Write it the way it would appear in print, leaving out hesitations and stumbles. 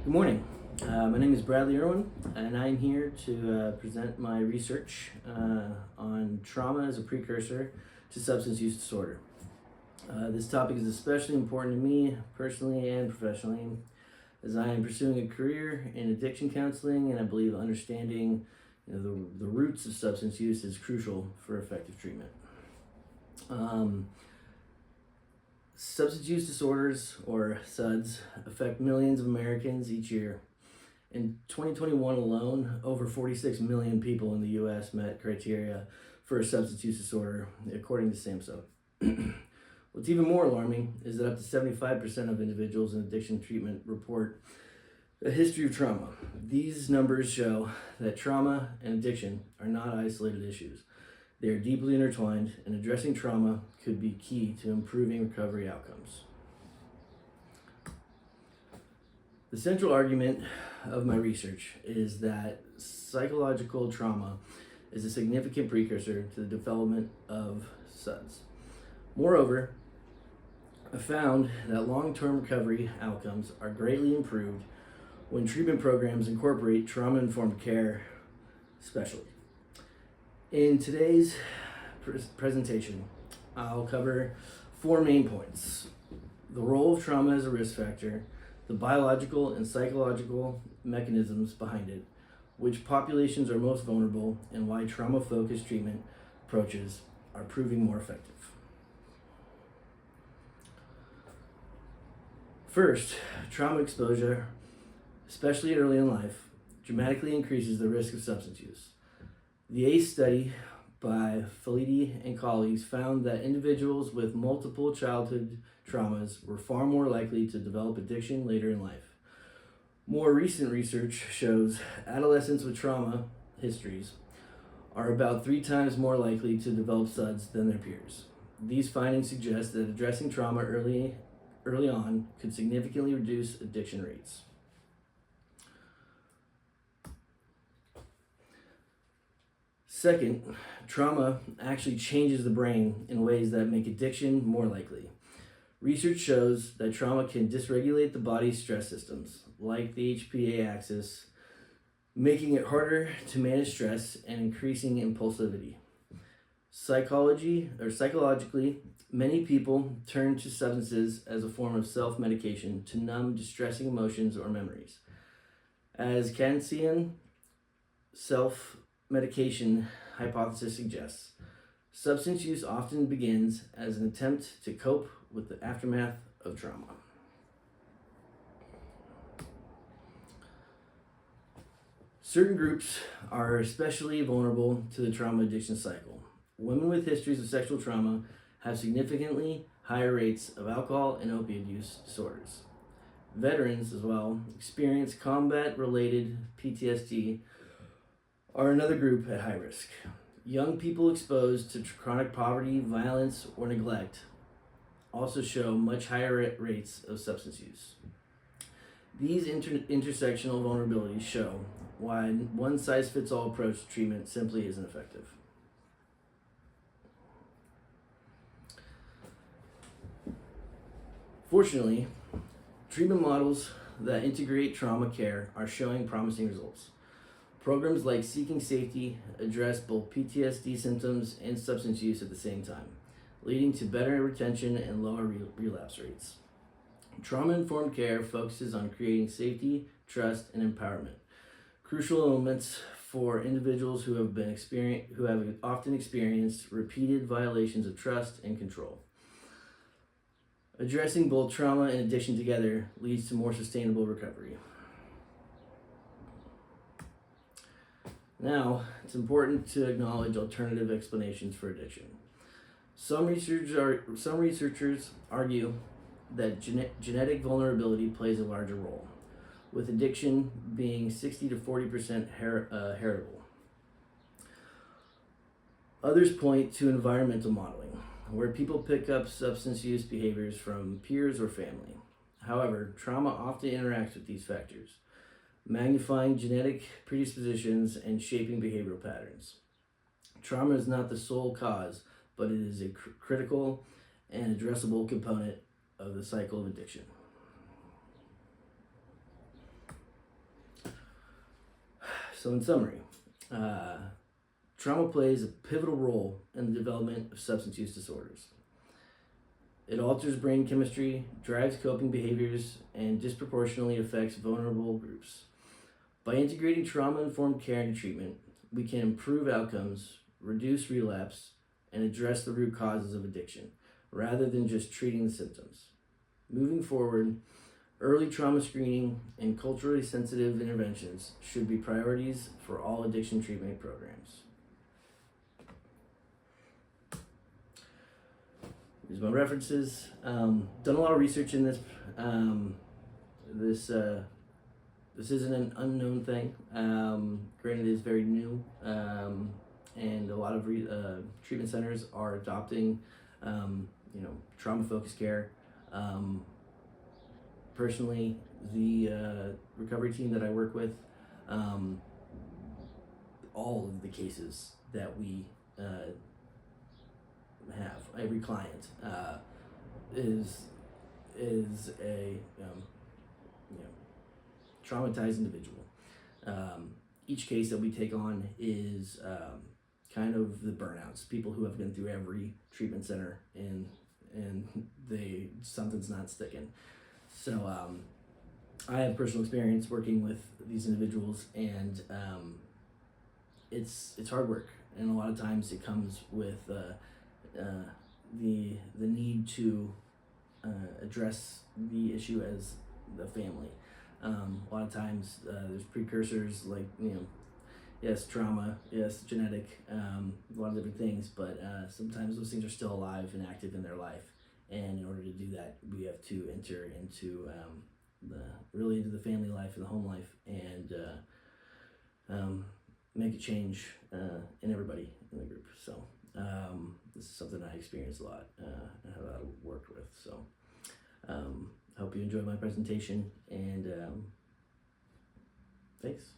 Good morning. My name is Bradley Irwin, and I'm here to present my research on trauma as a precursor to substance use disorder. This topic is especially important to me personally and professionally, as I am pursuing a career in addiction counseling, and I believe understanding the roots of substance use is crucial for effective treatment. Substance use disorders, or SUDS, affect millions of Americans each year. In 2021 alone, over 46 million people in the U.S. met criteria for a substance use disorder, according to SAMHSA. What's even more alarming is that up to 75% of individuals in addiction treatment report a history of trauma. These numbers show that trauma and addiction are not isolated issues. They are deeply intertwined, and addressing trauma could be key to improving recovery outcomes. The central argument of my research is that psychological trauma is a significant precursor to the development of SUDS. Moreover, I found that long-term recovery outcomes are greatly improved when treatment programs incorporate trauma-informed care specially. In today's presentation, I'll cover four main points: the role of trauma as a risk factor, the biological and psychological mechanisms behind it, which populations are most vulnerable, and why trauma-focused treatment approaches are proving more effective. First, trauma exposure, especially early in life, dramatically increases the risk of substance use. The ACE study by Felitti and colleagues found that individuals with multiple childhood traumas were far more likely to develop addiction later in life. More recent research shows adolescents with trauma histories are about 3 times more likely to develop SUDS than their peers. These findings suggest that addressing trauma early on could significantly reduce addiction rates. Second, trauma actually changes the brain in ways that make addiction more likely. Research shows that trauma can dysregulate the body's stress systems, like the HPA axis, making it harder to manage stress and increasing impulsivity. Psychologically, many people turn to substances as a form of self-medication to numb distressing emotions or memories. As Kantian self-medication hypothesis suggests, substance use often begins as an attempt to cope with the aftermath of trauma. Certain groups are especially vulnerable to the trauma addiction cycle. Women with histories of sexual trauma have significantly higher rates of alcohol and opioid use disorders. Veterans, as well, experience combat-related PTSD are another group at high risk. Young people exposed to chronic poverty, violence, or neglect also show much higher rates of substance use. These intersectional vulnerabilities show why one-size-fits-all approach to treatment simply isn't effective. Fortunately, treatment models that integrate trauma care are showing promising results. Programs like Seeking Safety address both PTSD symptoms and substance use at the same time, leading to better retention and lower relapse rates. Trauma-informed care focuses on creating safety, trust, and empowerment, crucial elements for individuals who have often experienced repeated violations of trust and control. Addressing both trauma and addiction together leads to more sustainable recovery. Now, it's important to acknowledge alternative explanations for addiction. Some researchers argue that genetic vulnerability plays a larger role, with addiction being 60 to 40% heritable. Others point to environmental modeling, where people pick up substance use behaviors from peers or family. However, trauma often interacts with these factors, magnifying genetic predispositions and shaping behavioral patterns. Trauma is not the sole cause, but it is a critical and addressable component of the cycle of addiction. So in summary, trauma plays a pivotal role in the development of substance use disorders. It alters brain chemistry, drives coping behaviors, and disproportionately affects vulnerable groups. By integrating trauma-informed care into treatment, we can improve outcomes, reduce relapse, and address the root causes of addiction, rather than just treating the symptoms. Moving forward, early trauma screening and culturally sensitive interventions should be priorities for all addiction treatment programs. Here's my references. Done a lot of research in this. This isn't an unknown thing. Granted, it is very new, and a lot of treatment centers are adopting, trauma-focused care. Personally, the recovery team that I work with, all of the cases that we have, every client is a traumatized individual. Each case that we take on is kind of the burnouts, people who have been through every treatment center and something's not sticking. So I have personal experience working with these individuals, and it's hard work, and a lot of times it comes with the need to address the issue as the family. A lot of times there's precursors like, yes, trauma, yes, genetic, a lot of different things, but sometimes those things are still alive and active in their life. And in order to do that, we have to enter into into the family life and the home life, and make a change in everybody in the group. So this is something I experience a lot and have worked with. So I hope you enjoyed my presentation, and thanks.